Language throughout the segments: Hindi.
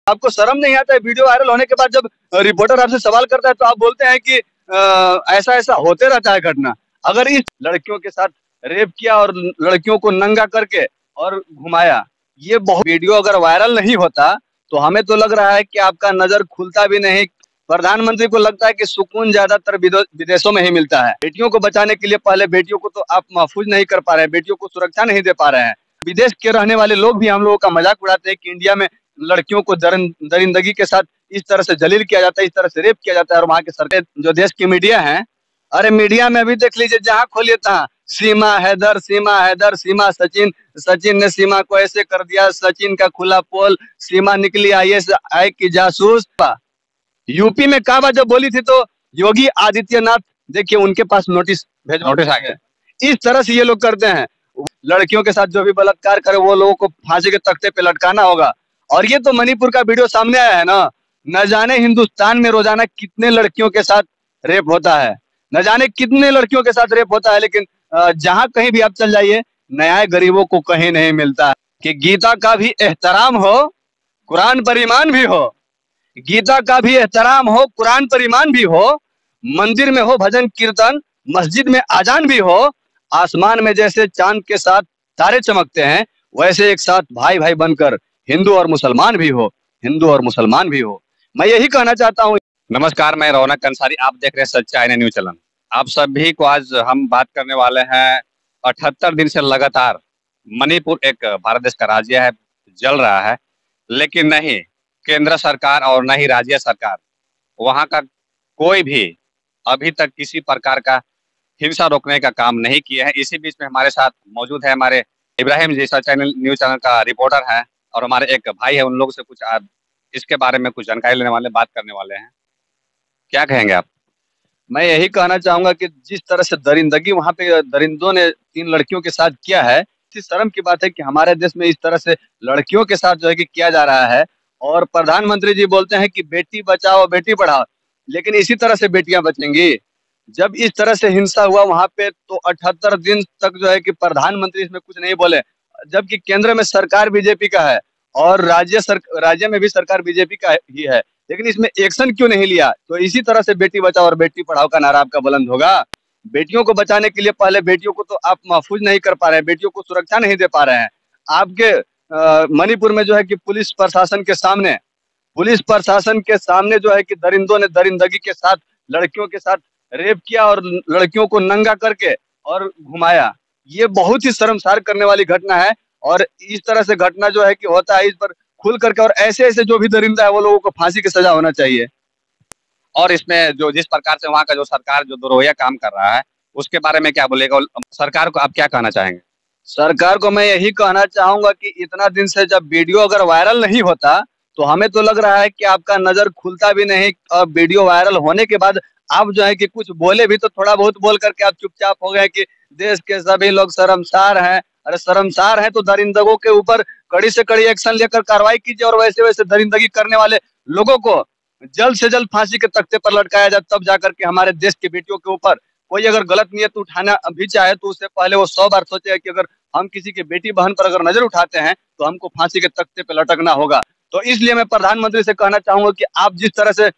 आपको शर्म नहीं आता है? वीडियो वायरल होने के बाद जब रिपोर्टर आपसे सवाल करता है तो आप बोलते हैं कि ऐसा ऐसा होते रहता है घटना। अगर इस लड़कियों के साथ रेप किया और लड़कियों को नंगा करके और घुमाया, ये बहुत वीडियो अगर वायरल नहीं होता तो हमें तो लग रहा है कि आपका नजर खुलता भी नहीं। प्रधानमंत्री को लगता है कि सुकून ज्यादातर विदेशों में ही मिलता है। बेटियों को बचाने के लिए पहले बेटियों को तो आप महफूज नहीं कर पा रहे हैं, बेटियों को सुरक्षा नहीं दे पा रहे हैं। विदेश के रहने वाले लोग भी हम लोगों का मजाक उड़ाते हैं कि इंडिया में लड़कियों को दरिंदगी के साथ इस तरह से जलील किया जाता है, इस तरह से रेप किया जाता है। और वहाँ के सरकार जो देश की मीडिया है, अरे मीडिया में अभी देख लीजिए, जहाँ खोलिए तहाँ सीमा हैदर, सीमा हैदर, सीमा सचिन, सचिन ने सीमा को ऐसे कर दिया, सचिन का खुला पोल, सीमा निकली ISI की जासूस। यूपी में काबा जब बोली थी तो योगी आदित्यनाथ देखिए उनके पास नोटिस आ गया। इस तरह से ये लोग करते हैं। लड़कियों के साथ जो भी बलात्कार करे वो लोगों को फांसी के तख्ते पे लटकाना होगा। और ये तो मणिपुर का वीडियो सामने आया है ना, न जाने हिंदुस्तान में रोजाना कितने लड़कियों के साथ रेप होता है, न जाने कितने लड़कियों के साथ रेप होता है, लेकिन जहां कहीं भी आप चल जाइए, न्याय गरीबों को कहीं नहीं मिलता। कि गीता का भी एहतराम हो, कुरान पर ईमान भी हो, गीता का भी एहतराम हो, कुरान पर ईमान भी हो, मंदिर में हो भजन कीर्तन, मस्जिद में आजान भी हो, आसमान में जैसे चांद के साथ तारे चमकते हैं वैसे एक साथ भाई भाई बनकर हिंदू और मुसलमान भी हो, हिंदू और मुसलमान भी हो। मैं यही कहना चाहता हूँ। नमस्कार, मैं रौनक अंसारी, आप देख रहे हैं सच्चाई न्यूज चैनल। आप सभी को आज हम बात करने वाले हैं 78 दिन से लगातार मणिपुर एक भारत देश का राज्य है, जल रहा है, लेकिन नहीं केंद्र सरकार और न ही राज्य सरकार वहां का कोई भी अभी तक किसी प्रकार का हिंसा रोकने का काम नहीं किया है। इसी बीच में हमारे साथ मौजूद है हमारे इब्राहिम जी, सच्चाई न्यूज चैनल का रिपोर्टर है, और हमारे एक भाई है, उन लोगों से कुछ इसके बारे में कुछ जानकारी लेने वाले, बात करने वाले हैं। क्या कहेंगे आप? मैं यही कहना चाहूंगा कि जिस तरह से दरिंदगी वहां पे दरिंदों ने 3 लड़कियों के साथ किया है, इस शर्म की बात है कि हमारे देश में इस तरह से लड़कियों के साथ जो है कि किया जा रहा है। और प्रधानमंत्री जी बोलते हैं कि बेटी बचाओ बेटी पढ़ाओ, लेकिन इसी तरह से बेटियां बचेंगी? जब इस तरह से हिंसा हुआ वहां पे तो 78 दिन तक जो है कि प्रधानमंत्री इसमें कुछ नहीं बोले, जबकि केंद्र में सरकार बीजेपी का है और राज्य में भी सरकार बीजेपी का ही है, लेकिन इसमें एक्शन क्यों नहीं लिया? तो इसी तरह से बेटी बचाओ और बेटी पढ़ाओ का नारा आपका बुलंद होगा। बेटियों को बचाने के लिए पहले बेटियों को तो आप महफूज नहीं कर पा रहे हैं, बेटियों को सुरक्षा नहीं दे पा रहे हैं। आपके मणिपुर में जो है कि पुलिस प्रशासन के सामने जो है कि दरिंदों ने दरिंदगी के साथ लड़कियों के साथ रेप किया और लड़कियों को नंगा करके और घुमाया। ये बहुत ही शर्मसार करने वाली घटना है। और इस तरह से घटना जो है कि होता है, इस पर खुल करके और ऐसे ऐसे जो भी दरिंदा है वो लोगों को फांसी की सजा होना चाहिए। और इसमें जो जिस प्रकार से वहाँ का जो सरकार जो दुरोहिया काम कर रहा है उसके बारे में क्या बोलेगा? सरकार को आप क्या कहना चाहेंगे? सरकार को मैं यही कहना चाहूंगा कि इतना दिन से जब वीडियो अगर वायरल नहीं होता तो हमें तो लग रहा है कि आपका नजर खुलता भी नहीं। और वीडियो वायरल होने के बाद आप जो है कि कुछ बोले भी तो थोड़ा बहुत बोल करके आप चुपचाप हो गए कि देश के सभी लोग शर्मसार हैं। अरे शर्मसार हैं तो दरिंदगों के ऊपर कड़ी से कड़ी एक्शन लेकर कार्रवाई कीजिए और वैसे वैसे दरिंदगी करने वाले लोगों को जल्द से जल्द फांसी के तख्ते पर लटकाया जाए, तब जाकर के हमारे देश की बेटियों के ऊपर कोई अगर गलत नियत उठाना भी चाहे तो उससे पहले वो 100 बार सोचे कि अगर हम किसी के बेटी बहन पर अगर नजर उठाते हैं तो हमको फांसी के तख्ते पे लटकना होगा। तो इसलिए मैं प्रधानमंत्री से कहना चाहूंगा कि आप जिस तरह से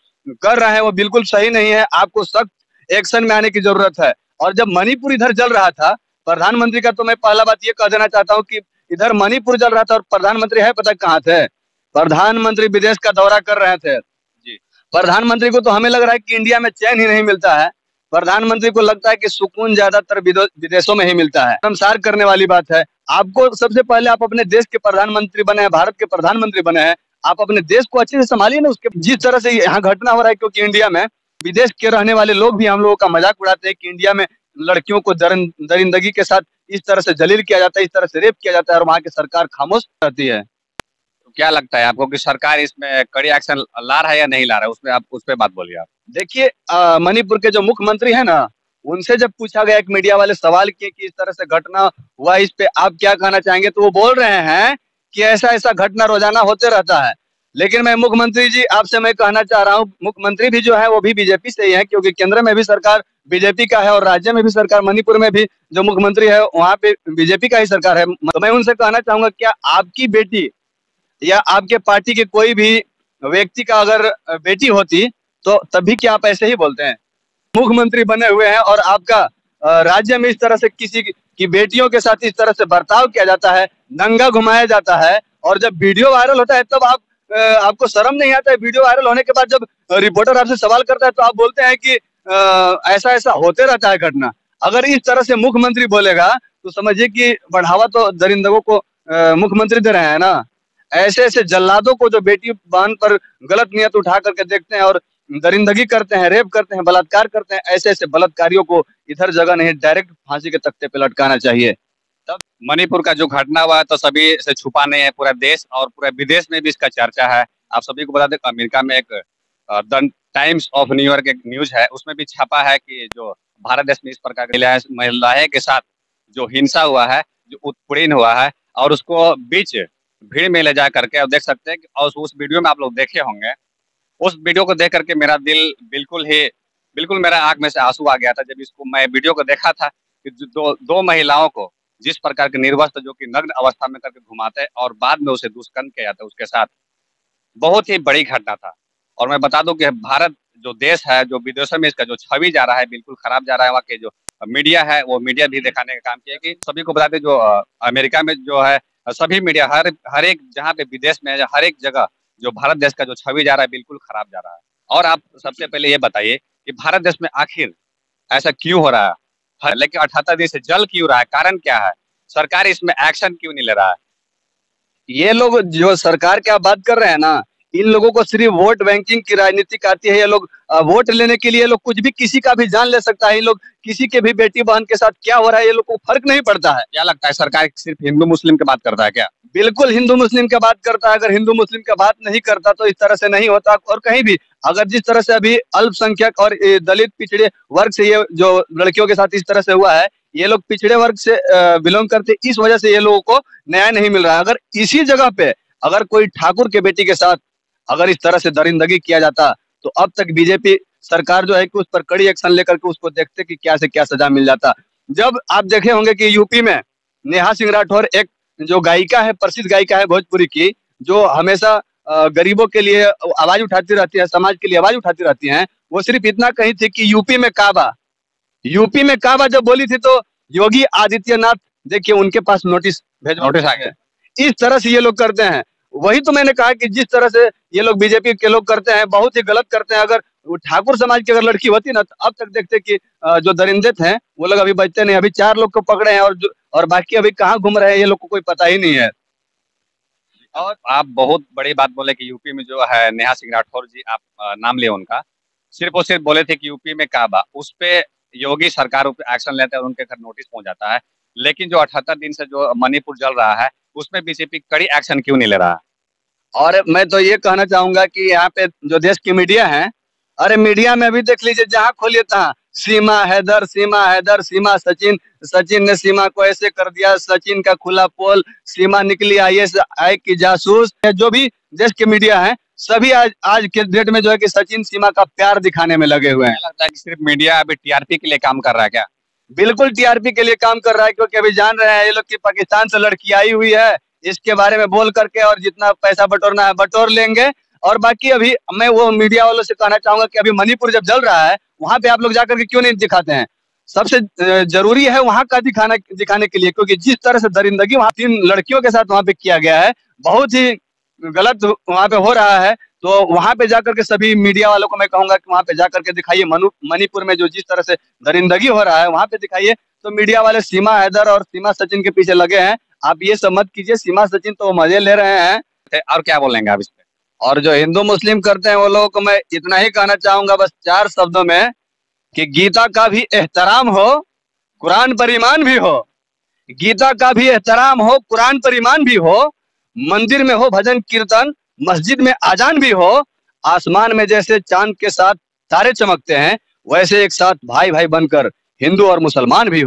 कर रहे हैं वो बिल्कुल सही नहीं है, आपको सख्त एक्शन में आने की जरूरत है। और जब मणिपुर इधर जल रहा था, प्रधानमंत्री का तो मैं पहला बात ये कह देना चाहता हूँ कि इधर मणिपुर जल रहा था और प्रधानमंत्री है पता कहाँ थे? प्रधानमंत्री विदेश का दौरा कर रहे थे जी। प्रधानमंत्री को तो हमें लग रहा है कि इंडिया में चैन ही नहीं मिलता है। प्रधानमंत्री को लगता है कि सुकून ज्यादातर विदेशों में ही मिलता है। शर्मसार करने वाली बात है। आपको सबसे पहले आप अपने देश के प्रधानमंत्री बने हैं, भारत के प्रधानमंत्री बने हैं, आप अपने देश को अच्छे से संभालिए ना। उसके जिस तरह से यहाँ घटना हो रहा है, क्योंकि इंडिया में विदेश के रहने वाले लोग भी हम लोगों का मजाक उड़ाते हैं कि इंडिया में लड़कियों को दरिंदगी के साथ इस तरह से जलील किया जाता है, इस तरह से रेप किया जाता है और वहाँ की सरकार खामोश रहती है। तो क्या लगता है आपको कि सरकार इसमें कड़ी एक्शन ला रहा है या नहीं ला रहा है? उसमें आप उस पर बात बोलिए। आप देखिए, मणिपुर के जो मुख्यमंत्री है ना, उनसे जब पूछा गया, एक मीडिया वाले सवाल किए कि इस तरह से घटना हुआ, इस पे आप क्या कहना चाहेंगे, तो वो बोल रहे हैं कि ऐसा ऐसा घटना रोजाना होते रहता है। लेकिन मैं मुख्यमंत्री जी आपसे मैं कहना चाह रहा हूँ, मुख्यमंत्री भी जो है वो भी बीजेपी से ही है, क्योंकि केंद्र में भी सरकार बीजेपी का है और राज्य में भी सरकार, मणिपुर में भी जो मुख्यमंत्री है वहाँ पे बीजेपी का ही सरकार है। तो मैं उनसे कहना चाहूंगा, क्या आपकी बेटी या आपके पार्टी के कोई भी व्यक्ति का अगर बेटी होती तो तब भी क्या आप ऐसे ही बोलते हैं? मुख्यमंत्री बने हुए हैं और आपका राज्य में इस तरह से किसी की बेटियों के साथ इस तरह से बर्ताव किया जाता है, नंगा घुमाया जाता है, और जब वीडियो वायरल होता है तब आप आपको शर्म नहीं आता है? वीडियो वायरल होने के बाद जब रिपोर्टर आपसे सवाल करता है तो आप बोलते हैं कि ऐसा ऐसा होते रहता है घटना। अगर इस तरह से मुख्यमंत्री बोलेगा तो समझिए कि बढ़ावा तो दरिंदों को मुख्यमंत्री दे रहे हैं ना। ऐसे ऐसे जल्लादों को जो बेटी बहन पर गलत नियत उठा करके देखते हैं और दरिंदगी करते हैं, रेप करते हैं, बलात्कार करते हैं, ऐसे ऐसे बलात्कारियों को इधर जगह नहीं, डायरेक्ट फांसी के तख्ते पे लटकाना चाहिए। तब मणिपुर का जो घटना हुआ है तो सभी से छुपा नहीं है, पूरा देश और पूरे विदेश में भी इसका चर्चा है। आप सभी को बता दें, अमेरिका में एक द टाइम्स ऑफ न्यूयॉर्क एक न्यूज है, उसमें भी छपा है कि जो भारत देश में इस प्रकार की महिलाएं के साथ जो हिंसा हुआ है, जो उत्पीड़न हुआ है, और उसको बीच भीड़ में ले जा करके, और देख सकते हैं और उस वीडियो में आप लोग देखे होंगे, उस वीडियो को देख करके मेरा दिल बिल्कुल मेरा आंख में से आंसू आ गया था जब इसको मैं वीडियो को देखा था कि दो महिलाओं को जिस प्रकार के निर्वस्त्र जो कि नग्न अवस्था में करके घुमाते हैं और बाद में उसे दुष्कर्म किया जाता है उसके साथ, बहुत ही बड़ी घटना था। और मैं बता दूं कि भारत जो देश है, जो विदेशों में इसका जो छवि जा रहा है बिल्कुल खराब जा रहा है। वहाँ के जो मीडिया है वो मीडिया भी दिखाने का काम किया कि सभी को बताते जो अमेरिका में जो है सभी मीडिया हर एक जहाँ पे विदेश में हर एक जगह जो भारत देश का जो छवि जा रहा है बिल्कुल खराब जा रहा है। और आप सबसे पहले ये बताइए कि भारत देश में आखिर ऐसा क्यों हो रहा है? लेकिन 78 दिन से जल क्यों रहा है? कारण क्या है? सरकार इसमें एक्शन क्यों नहीं ले रहा है? ये लोग जो सरकार की आप बात कर रहे हैं ना, इन लोगों को सिर्फ वोट बैंकिंग की राजनीति आती है। ये लोग वोट लेने के लिए लोग कुछ भी, किसी का भी जान ले सकता है। ये लोग किसी के भी बेटी बहन के साथ क्या हो रहा है ये लोग को फर्क नहीं पड़ता है। क्या लगता है सरकार सिर्फ हिंदू मुस्लिम की बात करता है क्या? बिल्कुल हिंदू मुस्लिम की बात करता है। अगर हिंदू मुस्लिम की बात नहीं करता तो इस तरह से नहीं होता। और कहीं भी अगर जिस तरह से अभी अल्पसंख्यक और दलित पिछड़े वर्ग से ये जो लड़कियों के साथ इस तरह से हुआ है, ये लोग पिछड़े वर्ग से बिलोंग करते, इस वजह से ये लोगों को न्याय नहीं मिल रहा है। अगर इसी जगह पे अगर कोई ठाकुर के बेटी के साथ अगर इस तरह से दरिंदगी किया जाता तो अब तक बीजेपी सरकार जो है कि उस पर कड़ी एक्शन लेकर के उसको देखते कि क्या से क्या सजा मिल जाता। जब आप देखे होंगे कि यूपी में नेहा सिंह राठौर एक जो गायिका है, प्रसिद्ध गायिका है भोजपुरी की, जो हमेशा गरीबों के लिए आवाज उठाती रहती है, समाज के लिए आवाज उठाती रहती हैं, वो सिर्फ इतना कही थी कि यूपी में काबा जब बोली थी तो योगी आदित्यनाथ देखिए उनके पास नोटिस आ गया। इस तरह से ये लोग करते हैं। वही तो मैंने कहा कि जिस तरह से ये लोग बीजेपी के लोग करते हैं बहुत ही गलत करते हैं। अगर वो ठाकुर समाज की अगर लड़की होती ना तो अब तक देखते कि जो दरिंदे थे वो लोग अभी बचते नहीं। अभी 4 लोग को पकड़े हैं और बाकी अभी कहाँ घूम रहे हैं ये लोग को कोई पता ही नहीं है। और आप बहुत बड़ी बात बोले कि यूपी में जो है नेहा सिंह राठौर जी, आप नाम लिए उनका, सिर्फ और सिर्फ बोले थे कि यूपी में काबा, उस पे योगी सरकार उस पे एक्शन लेते हैं और उनके घर नोटिस पहुंच जाता है। लेकिन जो 78 दिन से जो मणिपुर जल रहा है उसमें बीजेपी कड़ी एक्शन क्यों नहीं ले रहा है? और मैं तो ये कहना चाहूंगा कि यहाँ पे जो देश की मीडिया है, अरे मीडिया में अभी देख लीजिए जहाँ खोलिए तहाँ सीमा हैदर, सचिन ने सीमा को ऐसे कर दिया, सचिन का खुला पोल, सीमा निकली आईएसआई की जासूस। जो भी देश के मीडिया है सभी आज के डेट में जो है कि सचिन सीमा का प्यार दिखाने में लगे हुए हैं। लगता है कि सिर्फ मीडिया अभी टीआरपी के लिए काम कर रहा है क्या? बिल्कुल टीआरपी के लिए काम कर रहा है, क्योंकि अभी जान रहे हैं ये लोग की पाकिस्तान से लड़की आई हुई है, इसके बारे में बोल करके और जितना पैसा बटोरना है बटोर लेंगे। और बाकी अभी मैं वो मीडिया वालों से कहना चाहूंगा कि अभी मणिपुर जब जल रहा है वहां पे आप लोग जाकर के क्यों नहीं दिखाते हैं? सबसे जरूरी है वहां का दिखाने के लिए, क्योंकि जिस तरह से दरिंदगी वहां 3 लड़कियों के साथ वहां पे किया गया है, बहुत ही गलत वहां पे हो रहा है। तो वहां पे जाकर के सभी मीडिया वालों को मैं कहूंगा कि वहां पे जाकर के दिखाइए। मणिपुर में जो जिस तरह से दरिंदगी हो रहा है वहां पे दिखाइए। तो मीडिया वाले सीमा हैदर और सीमा सचिन के पीछे लगे हैं, आप ये सब मत कीजिए। सीमा सचिन तो मजे ले रहे हैं। और क्या बोलेंगे आप इस पे? और जो हिंदू मुस्लिम करते हैं वो लोगों को मैं इतना ही कहना चाहूंगा बस 4 शब्दों में कि गीता का भी एहतराम हो, कुरान पर ईमान भी हो। गीता का भी एहतराम हो, कुरान पर ईमान भी हो। मंदिर में हो भजन कीर्तन, मस्जिद में आजान भी हो। आसमान में जैसे चांद के साथ तारे चमकते हैं वैसे एक साथ भाई भाई बनकर हिंदू और मुसलमान भी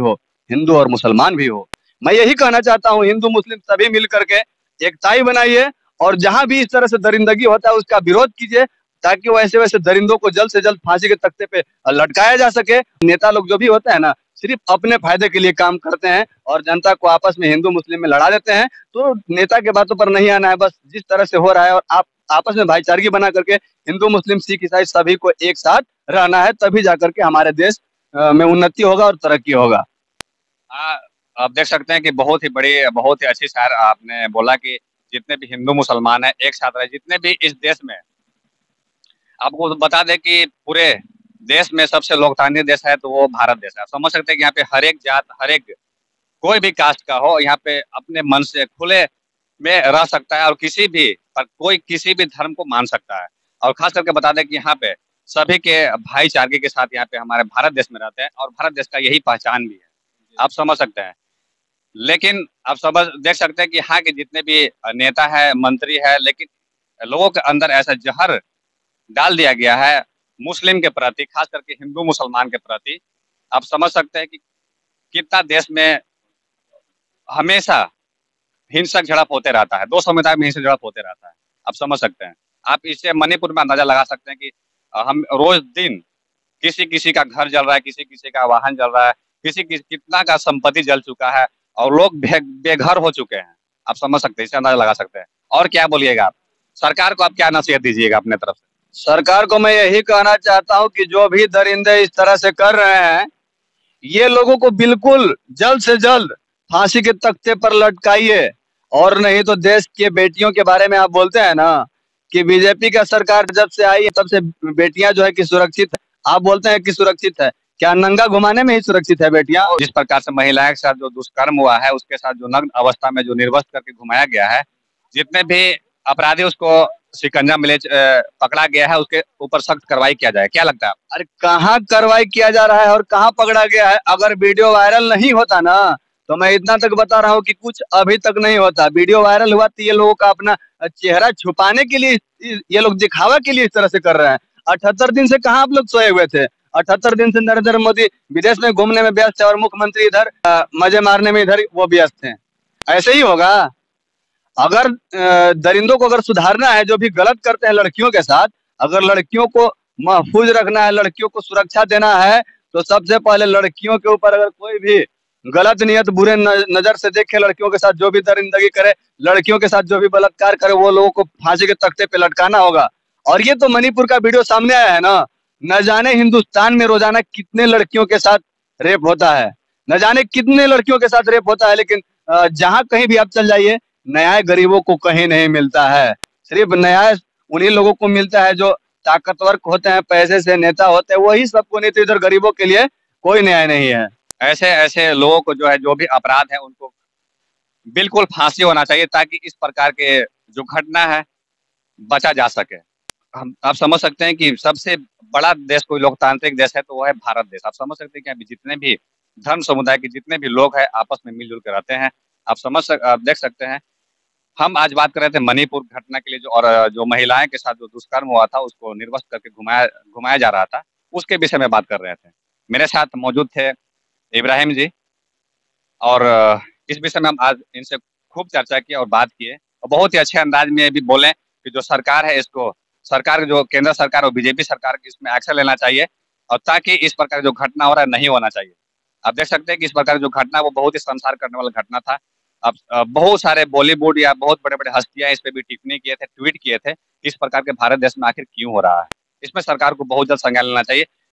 हो। मैं यही कहना चाहता हूँ, हिंदू मुस्लिम सभी मिल करके एकताई बनाइए और जहां भी इस तरह से दरिंदगी होता है उसका विरोध कीजिए। ताकि वैसे वैसे दरिंदों को जल्द से जल्द फांसी के तख्ते पे लटकाया जा सके। नेता लोग जो भी होते हैं ना, सिर्फ अपने फायदे के लिए काम करते हैं और जनता को आपस में हिंदू मुस्लिम में लड़ा देते हैं। तो नेता के बातों पर नहीं आना है, बस जिस तरह से हो रहा है, और आप आपस में भाईचारगी बना करके हिंदू मुस्लिम सिख ईसाई सभी को एक साथ रहना है, तभी जाकर के हमारे देश में उन्नति होगा और तरक्की होगा। आप देख सकते हैं कि बहुत ही बड़ी, बहुत ही अच्छी शायर आपने बोला कि जितने भी हिंदू मुसलमान हैं एक साथ रहे, जितने भी इस देश में। आपको बता दें कि पूरे देश में सबसे लोकतांत्रिक देश है तो वो भारत देश है। आप समझ सकते हैं कि यहाँ पे हर एक जात, हर एक कोई भी कास्ट का हो, यहाँ पे अपने मन से खुले में रह सकता है और किसी भी पर कोई किसी भी धर्म को मान सकता है। और खास करके बता दें कि यहाँ पे सभी के भाईचारगी के साथ यहाँ पे हमारे भारत देश में रहते हैं और भारत देश का यही पहचान भी है। आप समझ सकते हैं। लेकिन आप समझ देख सकते हैं कि यहाँ के जितने भी नेता है, मंत्री है, लेकिन लोगों के अंदर ऐसा जहर डाल दिया गया है मुस्लिम के प्रति, खास करके हिंदू मुसलमान के प्रति। आप समझ सकते हैं कि कितना देश में हमेशा हिंसक झड़प होते रहता है, दो समुदाय में हिंसक झड़प होते रहता है। आप समझ सकते हैं। आप इससे मणिपुर में अंदाजा लगा सकते हैं कि हम रोज दिन किसी किसी का घर जल रहा है, किसी किसी का वाहन जल रहा है, किसी कितना का संपत्ति जल चुका है और लोग बेघर हो चुके हैं। आप समझ सकते हैं, इससे अंदाजा लगा सकते हैं। और क्या बोलिएगा आप, सरकार को आप क्या नसीहत दीजिएगा अपने तरफ से? सरकार को मैं यही कहना चाहता हूं कि जो भी दरिंदे इस तरह से कर रहे हैं, ये लोगों को बिल्कुल जल्द से जल्द फांसी के तख्ते पर लटकाइए। और नहीं तो देश के बेटियों के बारे में आप बोलते हैं ना कि बीजेपी का सरकार जब से आई है तब से बेटियां जो है कि सुरक्षित है। आप बोलते हैं कि सुरक्षित है, क्या नंगा घुमाने में ही सुरक्षित है बेटियां? जिस प्रकार से महिलाएं के साथ जो दुष्कर्म हुआ है, उसके साथ जो नग्न अवस्था में जो निर्वस्त्र करके घुमाया गया है, जितने भी अपराधी उसको शिकंजा में पकड़ा गया है, उसके ऊपर सख्त कार्रवाई किया जाए। क्या लगता है? अरे कहाँ कार्रवाई किया जा रहा है और कहाँ पकड़ा गया है? अगर वीडियो वायरल नहीं होता ना, तो मैं इतना तक बता रहा हूँ कि कुछ अभी तक नहीं होता। वीडियो वायरल हुआ तो ये लोगों का अपना चेहरा छुपाने के लिए, ये लोग दिखावा के लिए इस तरह से कर रहे हैं। 78 दिन से कहाँ आप लोग सोए हुए थे? 78 दिन से नरेंद्र मोदी विदेश में घूमने में व्यस्त है और मुख्यमंत्री इधर मजे मारने में इधर वो व्यस्त हैं। ऐसे ही होगा। अगर दरिंदों को अगर सुधारना है, जो भी गलत करते हैं लड़कियों के साथ, अगर लड़कियों को महफूज रखना है, लड़कियों को सुरक्षा देना है, तो सबसे पहले लड़कियों के ऊपर अगर कोई भी गलत नियत बुरे नजर से देखे, लड़कियों के साथ जो भी दरिंदगी करे, लड़कियों के साथ जो भी बलात्कार करे, वो लोगों को फांसी के तख्ते पे लटकाना होगा। और ये तो मणिपुर का वीडियो सामने आया है ना, न जाने हिंदुस्तान में रोजाना कितने लड़कियों के साथ रेप होता है, न जाने कितने लड़कियों के साथ रेप होता है, लेकिन जहां कहीं भी आप चल जाइए, न्याय गरीबों को कहीं नहीं मिलता है। सिर्फ न्याय उन्हीं लोगों को मिलता है जो ताकतवर होते हैं, पैसे से नेता होते हैं, वही सबको, नहीं तो इधर गरीबों के लिए कोई न्याय नहीं है। ऐसे ऐसे लोगों को जो है, जो भी अपराध है, उनको बिल्कुल फांसी होना चाहिए ताकि इस प्रकार के जो घटना है बचा जा सके। हम आप समझ सकते हैं कि सबसे बड़ा देश कोई लोकतांत्रिक देश है तो वो है भारत देश। आप समझ सकते हैं कि अभी जितने भी धर्म समुदाय के जितने भी लोग हैं आपस में मिलजुल कर रहते हैं। आप देख सकते हैं। हम आज बात कर रहे थे मणिपुर घटना के लिए, जो महिलाएं के साथ जो दुष्कर्म हुआ था उसको निर्वस्त्र करके घुमाया जा रहा था, उसके विषय में बात कर रहे थे। मेरे साथ मौजूद थे इब्राहिम जी, और इस विषय में हम आज इनसे खूब चर्चा की और बात किए, और बहुत ही अच्छे अंदाज में भी बोले कि जो सरकार है, इसको सरकार, जो केंद्र सरकार और बीजेपी सरकार, इसमें एक्शन लेना चाहिए, और ताकि इस प्रकार जो घटना हो रहा है नहीं होना चाहिए। आप देख सकते हैं कि इस प्रकार जो घटना वो बहुत ही संसार करने वाला घटना था। अब बहुत सारे बॉलीवुड या बहुत बड़े बड़े हस्तियां इस पे भी टिप्पणी किए थे, ट्वीट किए थे, इस प्रकार के भारत देश में आखिर क्यों हो रहा है। इसमें सरकार को बहुत जल्द संज्ञान लेना चाहिए।